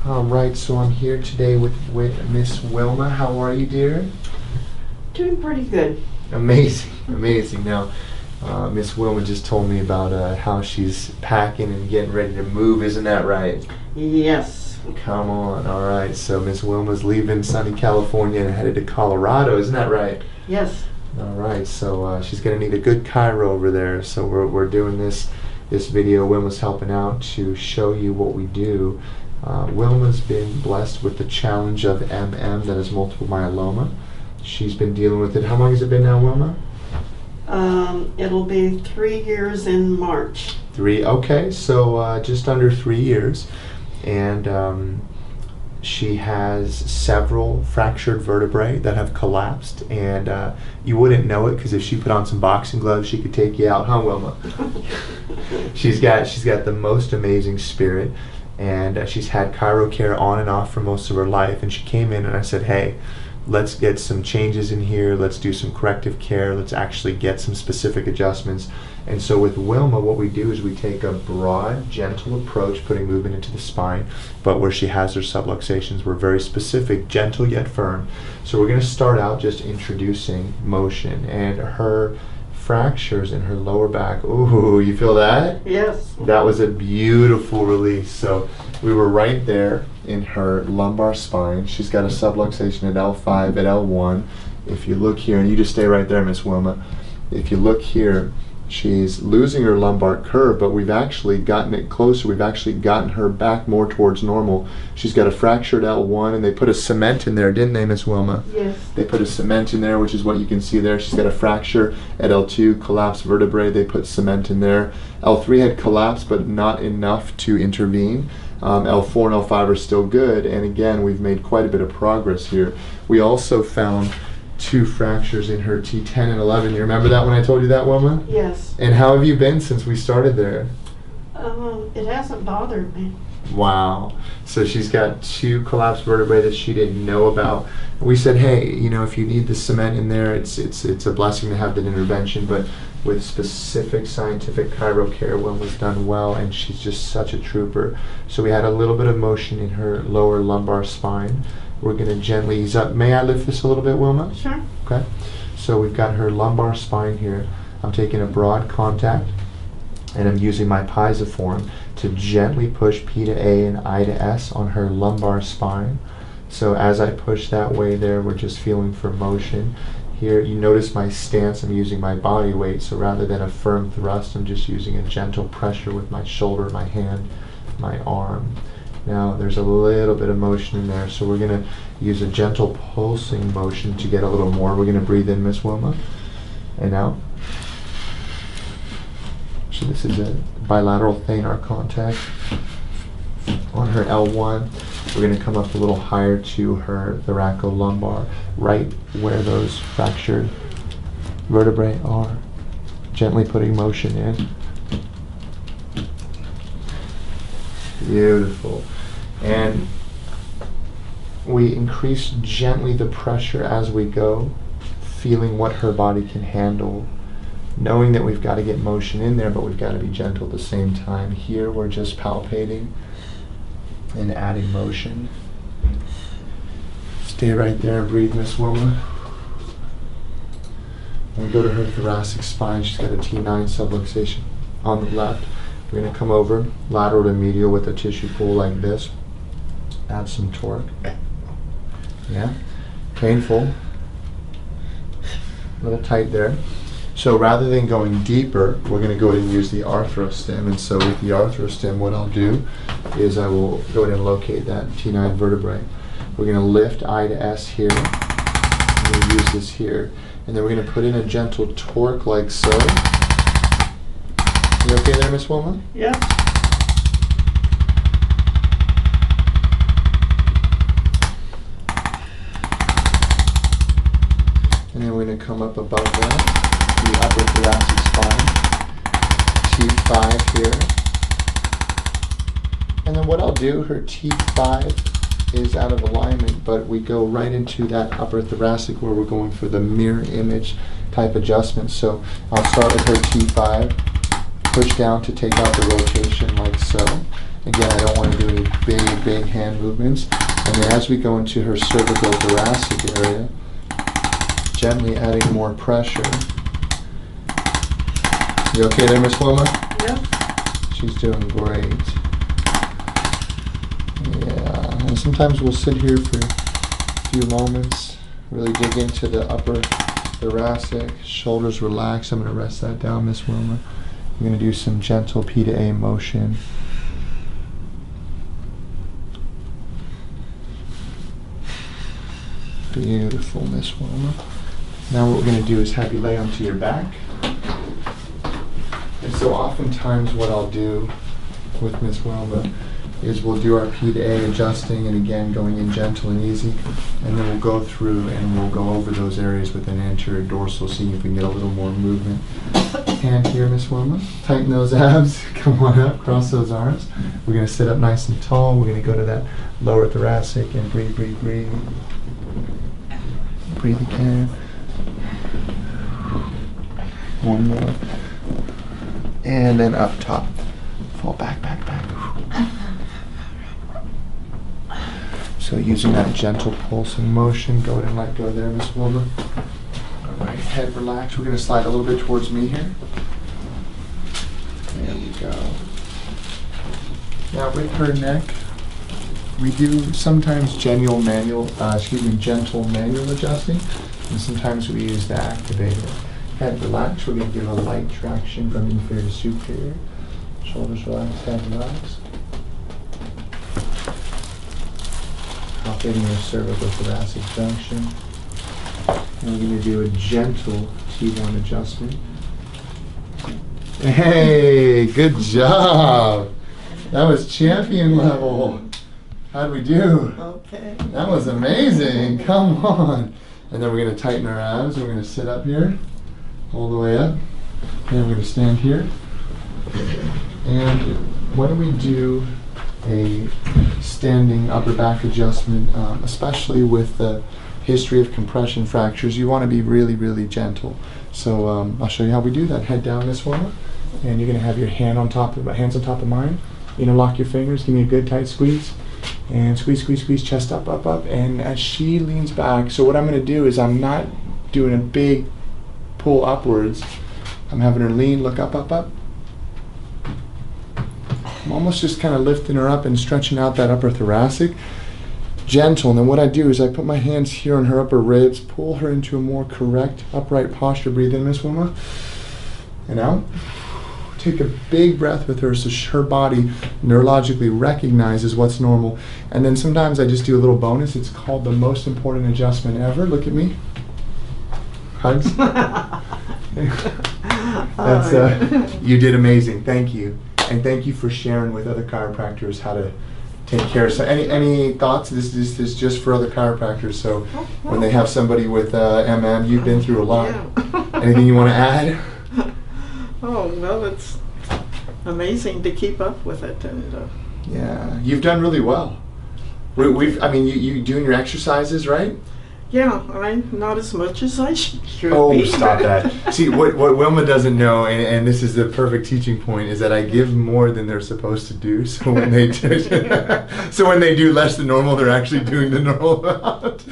All right, so I'm here today with Miss Wilma. How are you, dear? Doing pretty good. Amazing, amazing. Now, Miss Wilma just told me about how she's packing and getting ready to move. Isn't that right? Yes. Come on. All right. So Miss Wilma's leaving sunny California and headed to Colorado. Isn't that right? Yes. All right. So she's gonna need a good chiro over there. So we're doing this video. Wilma's helping out to show you what we do. Wilma's been blessed with the challenge of MM, that is multiple myeloma. She's been dealing with it. How long has it been now, Wilma? It'll be 3 years in March. 3. Okay, so just under 3 years, and she has several fractured vertebrae that have collapsed, and you wouldn't know it because if she put on some boxing gloves, she could take you out, huh, Wilma? She's got the most amazing spirit. And she's had chiro care on and off for most of her life. And she came in and I said, hey, let's get some changes in here. Let's do some corrective care. Let's actually get some specific adjustments. And so with Wilma, what we do is we take a broad, gentle approach, putting movement into the spine. But where she has her subluxations, we're very specific, gentle yet firm. So we're going to start out just introducing motion. And her fractures in her lower back. Ooh, you feel that? Yes. That was a beautiful release. So we were right there in her lumbar spine. She's got a subluxation at L5, at L1. If you look here, and you just stay right there, Miss Wilma. If you look here, she's losing her lumbar curve, but we've actually gotten it closer. We've actually gotten her back more towards normal. She's got a fractured L1, and they put a cement in there, didn't they, Miss Wilma? Yes. They put a cement in there, which is what you can see there. She's got a fracture at L2, collapsed vertebrae. They put cement in there. L3 had collapsed, but not enough to intervene. L4 and L5 are still good, and again, we've made quite a bit of progress here. We also found 2 fractures in her T10 and 11. You remember that when I told you that, Wilma? Yes. And how have you been since we started there? It hasn't bothered me. Wow. So she's got 2 collapsed vertebrae that she didn't know about. We said, hey, you know, if you need the cement in there, it's a blessing to have that intervention, but with specific scientific chiro care, Wilma's done well, and she's just such a trooper. So we had a little bit of motion in her lower lumbar spine. We're going to gently ease up. May I lift this a little bit, Wilma? Sure. Okay. So we've got her lumbar spine here. I'm taking a broad contact, and I'm using my piezoform to gently push P to A and I to S on her lumbar spine. So as I push that way there, we're just feeling for motion. Here, you notice my stance, I'm using my body weight, so rather than a firm thrust, I'm just using a gentle pressure with my shoulder, my hand, my arm. Now, there's a little bit of motion in there, so we're going to use a gentle pulsing motion to get a little more. We're going to breathe in, Miss Wilma, and out. So this is a bilateral thenar contact on her L1. We're going to come up a little higher to her thoracolumbar, right where those fractured vertebrae are. Gently putting motion in. Beautiful. And we increase gently the pressure as we go, feeling what her body can handle, knowing that we've got to get motion in there, but we've got to be gentle at the same time. Here we're just palpating and adding motion. Stay right there and breathe, Miss Wilma. When we go to her thoracic spine, she's got a T9 subluxation on the left. We're going to come over lateral to medial with a tissue pull like this. Add some torque. Yeah, painful. A little tight there. So rather than going deeper, we're going to go ahead and use the arthrostim. And so with the arthrostim, what I'll do is I will go ahead and locate that T9 vertebrae. We're going to lift I to S here. I'm going to use this here. And then we're going to put in a gentle torque like so. You okay there, Miss Wilma? Yeah. And then we're going to come up above that, the upper thoracic spine, T5 here. And then what I'll do, her T5 is out of alignment, but we go right into that upper thoracic where we're going for the mirror image type adjustment. So I'll start with her T5, push down to take out the rotation like so, Again, I don't want to do any big hand movements. And then as we go into her cervical thoracic area, gently adding more pressure. You okay there, Miss Wilma? Yep. She's doing great. Yeah, and sometimes we'll sit here for a few moments, really dig into the upper thoracic, shoulders relax. I'm going to rest that down, Miss Wilma. I'm going to do some gentle P to A motion. Beautiful, Miss Wilma. Now what we're going to do is have you lay onto your back. And so oftentimes what I'll do with Miss Wilma is we'll do our P to A adjusting and again going in gentle and easy, and then we'll go through and we'll go over those areas with an anterior dorsal, seeing if we can get a little more movement. Hand here, Miss Wilma. Tighten those abs. Come on up. Cross those arms. We're going to sit up nice and tall. We're going to go to that lower thoracic and breathe, breathe, breathe. Breathe again. One more. And then up top. Fall back, back, back. So using that gentle pulsing motion, go ahead and let go there, Miss Wilma. All right, head relax. We're going to slide a little bit towards me here. There we go. Now with her neck, we do sometimes gentle manual adjusting, and sometimes we use the activator. Head relax. We're going to give a light traction from inferior to superior. Shoulders relax, head relax. Palpating your cervical thoracic junction. And we're going to do a gentle T1 adjustment. Hey, good job. That was champion level. How'd we do? Okay. That was amazing. Come on. And then we're going to tighten our abs. We're going to sit up here, all the way up. And we're going to stand here. And when we do a standing upper back adjustment, especially with the history of compression fractures, you want to be really, really gentle. So I'll show you how we do that. Head down, Miss Wilma, and you're going to have your hands on top of mine. Interlock your fingers. Give me a good tight squeeze, and squeeze, squeeze, squeeze. Chest up, up, up. And as she leans back, so what I'm going to do is I'm not doing a big pull upwards. I'm having her lean, look up, up, up. I'm almost just kind of lifting her up and stretching out that upper thoracic. Gentle. And then what I do is I put my hands here on her upper ribs, pull her into a more correct upright posture. Breathe in, Miss Wilma. And out. Take a big breath with her so her body neurologically recognizes what's normal. And then sometimes I just do a little bonus. It's called the most important adjustment ever. Look at me. Hugs. That's you did amazing. Thank you. And thank you for sharing with other chiropractors how to take care of. So any thoughts? This is just for other chiropractors. So when they have somebody with MM, you've been through a lot. Yeah. Anything you want to add? Oh, well, it's amazing to keep up with it. And Yeah, you've done really well. I mean, you doing your exercises, right? yeah, I'm not as much as I should Oh, be. stop that. See, what Wilma doesn't know, and this is the perfect teaching point, is that I give more than they're supposed to do. So when they do less than normal, they're actually doing the normal amount.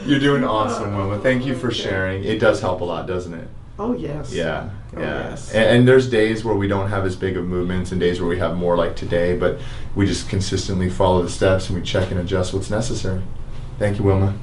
You're doing awesome, Wilma. Thank you for sharing. It does help a lot, doesn't it? Oh, yes. Yeah, Oh, yeah. yes. And there's days where we don't have as big of movements and days where we have more like today, but we just consistently follow the steps and we check and adjust what's necessary. Thank you, Wilma.